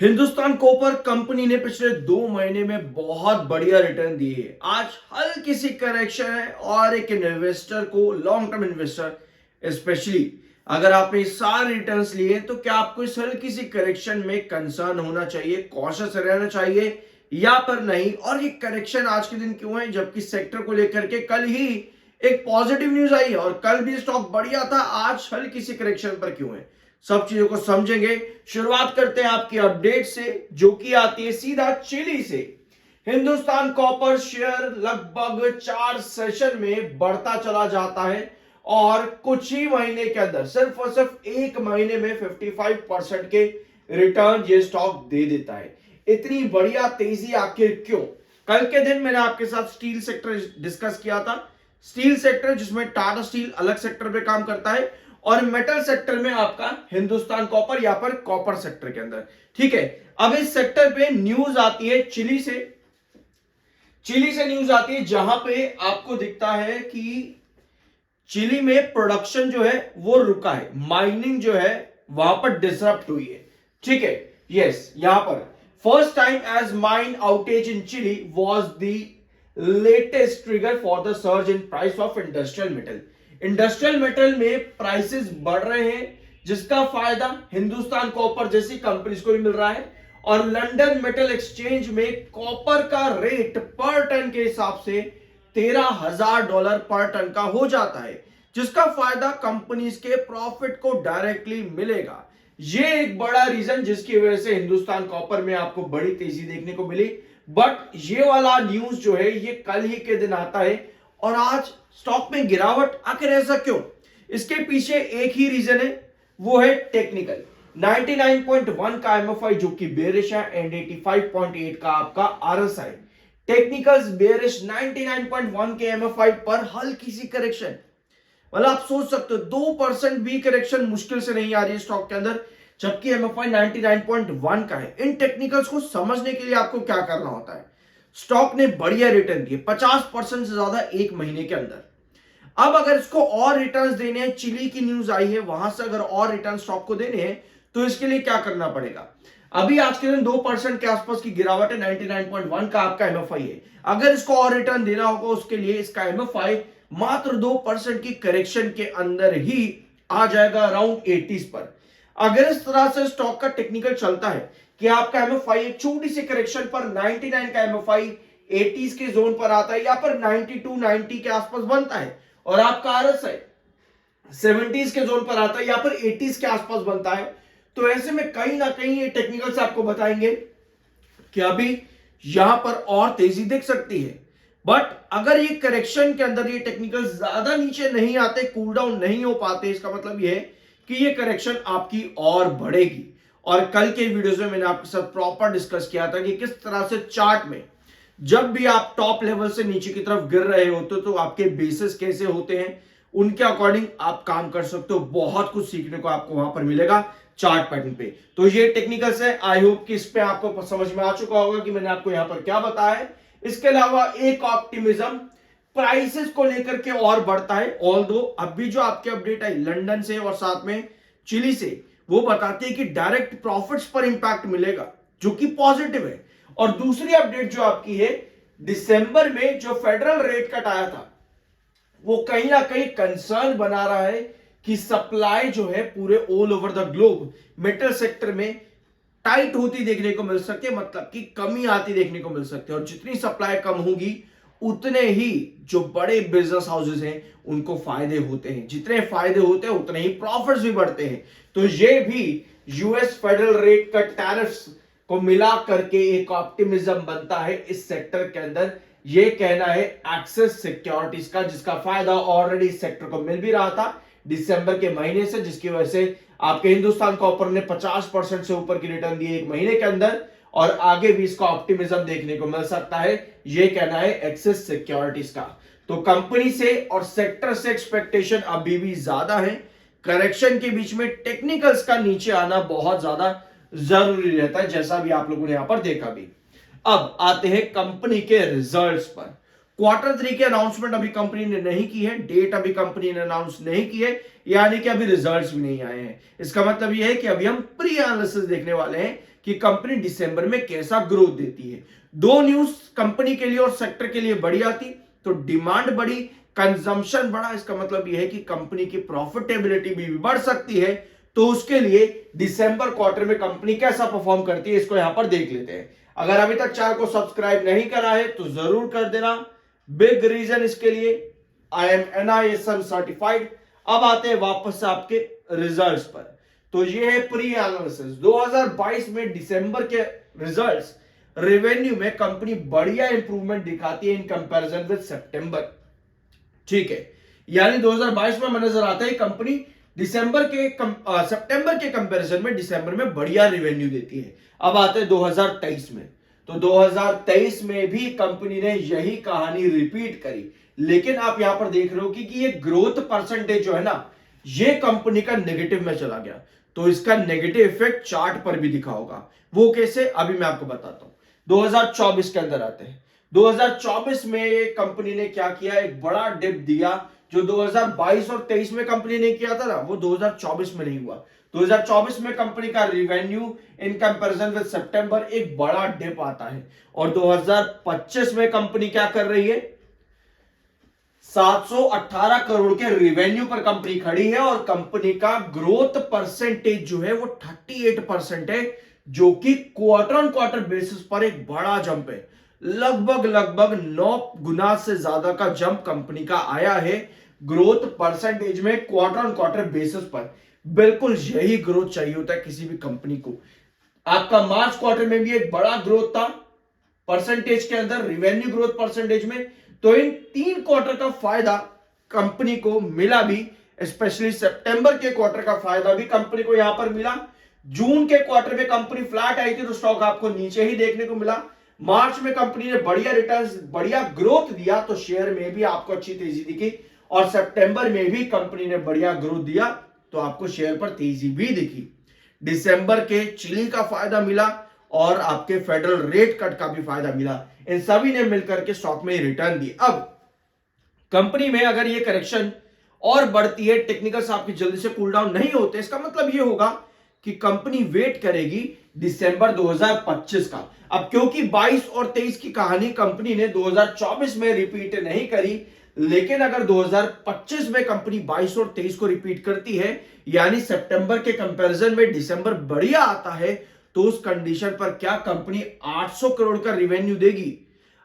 Hindustan copper company ने पिछले 2 महीने में बहुत बढ़िया रिटर्न दिए है। आज हल्की सी करेक्शन है और एक इन्वेस्टर को, लॉन्ग टर्म इन्वेस्टर स्पेशली, अगर आपने सारे रिटर्न्स लिए तो क्या आपको इस हल्की सी करेक्शन में कंसर्न होना चाहिए, कॉशियस रहना चाहिए या पर नहीं? और ये करेक्शन आज के दिन क्यों है, जबकि सेक्टर को लेकर के कल ही एक पॉजिटिव न्यूज आई है और कल भी स्टॉक बढ़िया था, आज हल्की सी करेक्शन पर क्यों है? सब चीजों को समझेंगे। शुरुआत करते हैं आपकी अपडेट से, जो कि आती है सीधा चिली से। हिंदुस्तान कॉपर शेयर लगभग 4 सेशन में बढ़ता चला जाता है और कुछ ही महीने के अंदर, सिर्फ और सिर्फ 1 महीने में 55% के रिटर्न ये स्टॉक दे देता है। इतनी बढ़िया तेजी आखिर क्यों? कल के दिन मैंने आपके साथ स्टील सेक्टर डिस्कस किया था। स्टील सेक्टर जिसमें टाटा स्टील अलग सेक्टर पे काम करता है और मेटल सेक्टर में आपका हिंदुस्तान कॉपर, या पर कॉपर सेक्टर के अंदर। ठीक है, अब इस सेक्टर पे न्यूज आती है चिली से। चिली से न्यूज आती है जहां पे आपको दिखता है कि चिली में प्रोडक्शन जो है वो रुका है, माइनिंग जो है वहां पर डिसरप्ट हुई है। ठीक है, यस, यहां पर first time as mine outage in Chile was the latest trigger for the surge in price of industrial metal. Industrial metal में प्राइसेस बढ़ रहे हैं, जिसका फायदा हिंदुस्तान कॉपर जैसी कंपनीज को भी मिल रहा है और लंदन मेटल एक्सचेंज में कॉपर का रेट पर टन के हिसाब से $13,000 पर टन का हो जाता है, जिसका फायदा कंपनीज के प्रॉफिट को डायरेक्टली मिलेगा। ये एक बड़ा रीजन जिसकी वजह से हिंदुस्तान कॉपर में आपको बड़ी तेजी देखने को मिली। बट ये वाला न्यूज जो है ये कल ही के दिन आता है और आज स्टॉक में गिरावट। आखिर ऐसा क्यों? इसके पीछे एक ही रीजन है, वो है टेक्निकल। 99.1 का एमएफआई जो कि बेरिश है एंड 85.8 का आपका आरएसआई। टेक्निकल्स बेरिश, 99.1 के एमएफआई पर हल्की सी करेक्शन। मतलब आप सोच सकते हो 2% भी करेक्शन मुश्किल से नहीं आ रही है स्टॉक के अंदर, जबकि एमएफआई 99.1 का है। इन टेक्निकल्स को समझने के लिए आपको क्या करना होता है? स्टॉक ने बढ़िया रिटर्न दिए, 50% से ज्यादा 1 महीने के अंदर। अब अगर इसको और रिटर्न्स देने हैं, चिली की न्यूज आई है, वहां से अगर और रिटर्न स्टॉक को देने हैं तो इसके लिए क्या करना पड़ेगा? अभी आज के दिन 2% के आसपास की गिरावट है, 99.1 का आपका एमएफआई है। अगर इसको और रिटर्न देना होगा उसके लिए इसका एमएफआई मात्र 2% की करेक्शन के अंदर ही आ जाएगा, अराउंड 80s पर। अगर इस तरह से स्टॉक का टेक्निकल चलता है कि आपका एमएफआई एक छोटी सी करेक्शन पर 99 का एमएफआई 80s के जोन पर आता है या पर 92 90 के आसपास बनता है और आपका आरएसआई 70s के जोन पर आता है या पर 80s के आसपास बनता है, तो ऐसे में कहीं ना कहीं ये टेक्निकल्स आपको बताएंगे कि अभी यहां पर और तेजी दिख सकती है। बट अगर ये करेक्शन के अंदर ये टेक्निकल ज्यादा नीचे नहीं आते, कूल डाउन नहीं हो पाते, इसका मतलब ये है कि ये करेक्शन आपकी और बढ़ेगी। और कल के वीडियोस में मैंने आपके साथ प्रॉपर डिस्कस किया था कि किस तरह से चार्ट में जब भी आप टॉप लेवल से नीचे की तरफ गिर रहे होते तो आपके बेसिस कैसे होते हैं, उनके अकॉर्डिंग आप काम कर सकते हो। बहुत कुछ सीखने को आपको वहां पर मिलेगा चार्ट पैटर्न पे। तो ये टेक्निकल्स है, आई होप कि इस पे आपको समझ में आ चुका होगा कि मैंने आपको यहां पर क्या बताया है। इसके अलावा एक ऑप्टिमिज्म प्राइसेस को लेकर के और बढ़ता है। ऑल्दो अभी जो आपकी अपडेट आई लंदन से और साथ में चिली से, वो बताते हैं कि डायरेक्ट प्रॉफिट्स पर इंपैक्ट मिलेगा, जो कि पॉजिटिव है। और दूसरी अपडेट जो आपकी है, दिसंबर में जो फेडरल रेट कट आया था वो कहीं ना कहीं कंसर्न बना रहा है कि सप्लाई जो है पूरे all over the globe metal sector में टाइट होती देखने को मिल सकती है, मतलब कि कमी आती देखने को मिल सकती है। और जितनी सप्लाई कम होगी उतने ही जो बड़े बिजनेस हाउसेस हैं उनको फायदे होते हैं, जितने फायदे होते हैं उतने ही प्रॉफिट्स भी बढ़ते हैं। तो ये भी US federal rate cut tariffs को मिला करके एक ऑप्टिमिज्म बनता है इस सेक्टर के अंदर। ये कहना है एक्सेस सिक्योरिटीज का, जिसका फायदा ऑलरेडी इस सेक्टर को मिल भी रहा था दिसंबर के महीने से, जिसकी वजह से आपके हिंदुस्तान कॉपर ने 50% से ऊपर की रिटर्न दी 1 महीने के अंदर और आगे भी इसका ऑप्टिमिज्म देखने को मिल सकता है। ये कहना है एक्सेस सिक्योरिटीज का। तो कंपनी से और सेक्टर से एक्सपेक्टेशन अभी भी ज्यादा है। करेक्शन के बीच में टेक्निकल्स का नीचे आना बहुत ज्यादा जरूरी रहता है, जैसा भी आप लोगों ने यहां पर देखा भी। अब आते हैं कंपनी के रिजल्ट्स पर। Q3 के अनाउंसमेंट अभी कंपनी ने नहीं की है, डेट अभी कंपनी ने अनाउंस नहीं की है, यानी कि अभी रिजल्ट्स भी नहीं आए हैं। इसका मतलब यह है कि अभी हम प्री एनालिसिस देखने वाले हैं कि कंपनी दिसंबर में कैसा ग्रोथ देती है। दो न्यूज कंपनी के लिए और सेक्टर के लिए बढ़िया थी, तो डिमांड बढ़ी, कंजम्पशन बढ़ा, इसका मतलब यह है कि कंपनी की प्रॉफिटेबिलिटी भी बढ़ सकती है। तो उसके लिए दिसंबर क्वार्टर में कंपनी कैसा परफॉर्म करती है इसको यहां पर देख लेते हैं। अगर अभी तक चैनल को सब्सक्राइब नहीं करा है तो जरूर कर देना। बिग रीजन इसके लिए, आई एम NISM सर्टिफाइड। अब आते हैं वापस से आपके रिजल्ट्स पर। तो ये है प्री एनालिसिस 2022 में दिसंबर के रिजल्ट्स। रेवेन्यू में कंपनी बढ़िया इंप्रूवमेंट दिखाती है इन कंपैरिजन विद सितंबर। ठीक है, यानी 2022 में नजर आता है कंपनी सितंबर के कंपैरिजन में दिसंबर में बढ़िया रेवेन्यू देती है। अब आते हैं 2023 में। तो 2023 में भी कंपनी ने यही कहानी रिपीट करी, लेकिन आप यहां पर देख रहे हो कि ये ग्रोथ परसेंटेज जो है ना, ये कंपनी का नेगेटिव में चला गया। तो इसका नेगेटिव इफेक्ट चार्ट पर भी दिखा होगा। वो कैसे, अभी मैं आपको बताता हूं। 2024 के अंदर आते हैं। 2024 में कंपनी ने क्या किया, एक बड़ा डिप दिया। जो 2022 और 23 में कंपनी ने किया था ना, वो 2024 में नहीं हुआ। 2024 में कंपनी का रेवेन्यू इन कंपैरिजन विद सितंबर एक बड़ा डिप आता है, और 2025 में कंपनी क्या कर रही है, 718 करोड़ के रेवेन्यू पर कंपनी खड़ी है, और कंपनी का ग्रोथ परसेंटेज जो है वो 38% है, जो कि क्वार्टर ऑन क्वार्टर बेसिस पर एक बड़ा जंप है। लगभग 9 गुना से ज्यादा का जंप कंपनी का आया है ग्रोथ परसेंटेज में क्वार्टर ऑन क्वार्टर बेसिस पर। बिल्कुल यही ग्रोथ चाहिए होता है किसी भी कंपनी को। आपका मार्च क्वार्टर में भी एक बड़ा ग्रोथ था परसेंटेज के अंदर, रेवेन्यू ग्रोथ परसेंटेज में। तो इन 3 क्वार्टर का फायदा कंपनी को मिला भी, स्पेशली सितंबर के क्वार्टर का फायदा भी कंपनी को यहां पर मिला। जून के क्वार्टर में कंपनी फ्लैट आई थी तो स्टॉक आपको नीचे ही देखने को मिला। मार्च में कंपनी ने बढ़िया रिटर्न्स, बढ़िया ग्रोथ दिया, तो शेयर में भी आपको अच्छी तेजी दिखी, और सितंबर में भी कंपनी ने बढ़िया ग्रोथ दिया तो आपको शेयर पर तेजी भी दिखी। दिसंबर के चिली का फायदा मिला और आपके फेडरल रेट कट का भी फायदा मिला। इन सभी ने मिलकर के स्टॉक में रिटर्न दी। अब कंपनी में अगर ये करेक्शन और बढ़ती है, टेक्निकल्स आपकी जल्दी से कूल डाउन नहीं होते, इसका मतलब ये होगा कि कंपनी वेट करेगी दिसंबर 2025 का। अब क्योंकि 22 और 23 की कहानी कंपनी ने 2024 में रिपीट नहीं करी, लेकिन अगर 2025 में कंपनी 22 और 23 को रिपीट करती है, यानी सितंबर के कंपैरिजन में दिसंबर बढ़िया आता है, तो उस कंडीशन पर क्या कंपनी 800 करोड़ का रिवेन्यू देगी?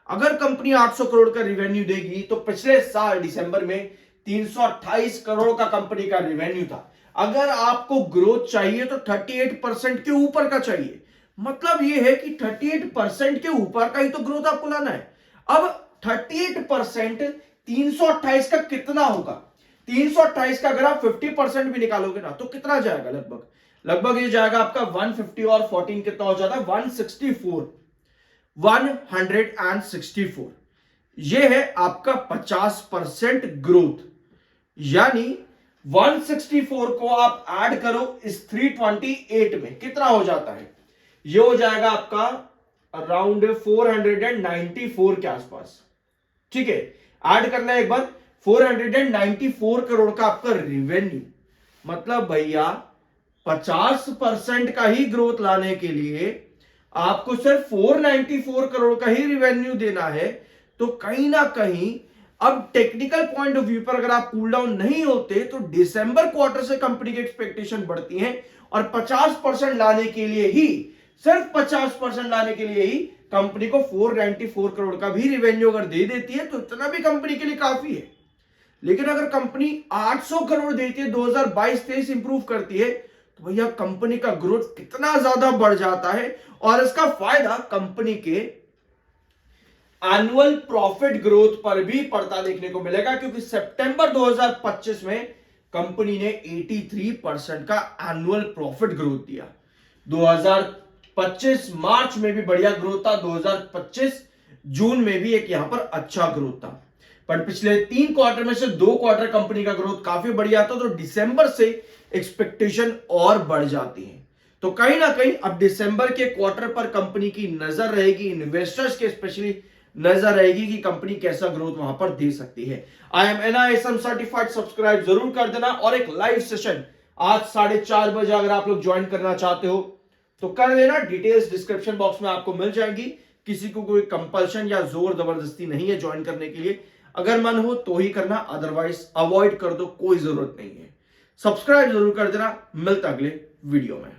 अगर कंपनी 800 करोड़ का रिवेन्यू देगी तो पिछले साल दिसंबर में 328 करोड़ का कंपनी का रिवेन्यू था। अगर आपको ग्रोथ चाहिए तो 38% के ऊपर का चाहिए। मतलब यह है कि 38% के ऊपर का ही तो ग्रोथ आपको लाना है। अब 38% 328 का कितना होगा? 328 का अगर आप 50% भी निकालोगे ना, तो कितना जाएगा? लगभग ये जाएगा आपका 150 और 14 कितना हो जाता है? 164। ये है आपका 50% ग्रोथ, यानी 164 को आप ऐड करो इस 328 में, कितना हो जाता है? ये हो जाएगा आपका अराउंड 494 के आसपास। ठीक है, ऐड करना है एक बार, 494 करोड़ का आपका रेवेन्यू। मतलब भैया 50% का ही ग्रोथ लाने के लिए आपको सिर्फ 494 करोड़ का ही रेवेन्यू देना है। तो कहीं ना कहीं अब टेक्निकल पॉइंट ऑफ व्यू पर अगर आप कूल डाउन नहीं होते तो दिसंबर क्वार्टर से कंपनी की एक्सपेक्टेशन बढ़ती है, और 50% लाने के लिए ही, सिर्फ 50% लाने के लिए ही कंपनी को 494 करोड़ का भी रेवेन्यू अगर दे देती है तो इतना भी कंपनी के लिए काफी है। लेकिन अगर कंपनी 800 करोड़ देती है, 2022-23 इंप्रूव करती है, तो भैया कंपनी का ग्रोथ कितना ज्यादा बढ़ जाता है, और इसका फायदा कंपनी के एनुअल प्रॉफिट ग्रोथ पर भी पड़ता देखने को मिलेगा, क्योंकि सितंबर 2025 में कंपनी ने 83% का एनुअल प्रॉफिट ग्रोथ दिया। 2025 मार्च में भी बढ़िया ग्रोथ था, 2025 जून में भी एक यहां पर अच्छा ग्रोथ था। पर पिछले 3 क्वार्टर में से 2 क्वार्टर कंपनी का ग्रोथ काफी बढ़िया था, तो दिसंबर से एक्सपेक्टेशन और बढ़ जाती है। तो कहीं ना कहीं अब दिसंबर के क्वार्टर पर कंपनी की नजर रहेगी, इन्वेस्टर्स के स्पेशली नजर रहेगी कि कंपनी कैसा ग्रोथ वहां पर दे सकती है। I am NISM certified, subscribe जरूर कर देना। और एक लाइव सेशन आज 4:30 बजे अगर आप लोग ज्वाइन करना चाहते हो तो कर लेना, डिटेल्स डिस्क्रिप्शन बॉक्स में आपको मिल जाएगी। किसी को कोई कंपल्शन या जोर जबरदस्ती नहीं है ज्वाइन करने के लिए। अगर मन हो तो ही करना, अदरवाइज अवॉइड कर दो, कोई जरूरत नहीं है। सब्सक्राइब जरूर कर देना। मिलता अगले वीडियो में।